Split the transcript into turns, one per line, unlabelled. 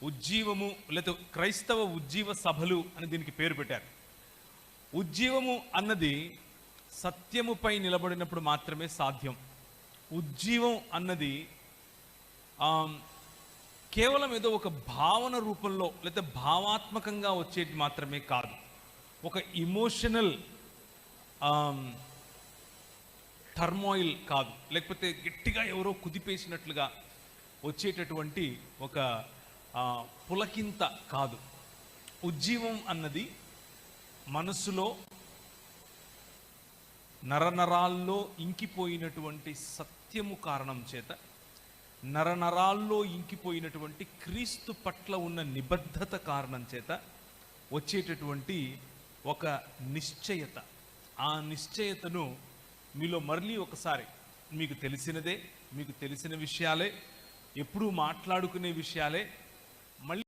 ఉజ్జీవము లేదా క్రైస్తవ ఉజ్జీవ సభలు అని దీనికి పేరు పెట్టారు. ఉజ్జీవము అన్నది సత్యముపై నిలబడినప్పుడు మాత్రమే సాధ్యం. ఉజ్జీవం అన్నది కేవలం ఏదో ఒక భావన రూపంలో లేదా భావాత్మకంగా వచ్చేది మాత్రమే కాదు. ఒక ఇమోషనల్ టర్మాయిల్ కాదు, లేకపోతే గట్టిగా ఎవరో కుదిపేసినట్లుగా వచ్చేటటువంటి ఒక పులకింత కాదు. ఉజ్జీవం అన్నది మనసులో నరనరాల్లో ఇంకిపోయినటువంటి సత్యము కారణం చేత, నరనరాల్లో ఇంకిపోయినటువంటి క్రీస్తు పట్ల ఉన్న నిబద్ధత కారణం చేత వచ్చేటటువంటి ఒక నిశ్చయత. ఆ నిశ్చయతను మీలో మళ్ళీ ఒకసారి మీకు తెలిసిన విషయాలే, ఎప్పుడూ మాట్లాడుకునే విషయాలే మళ్ళీ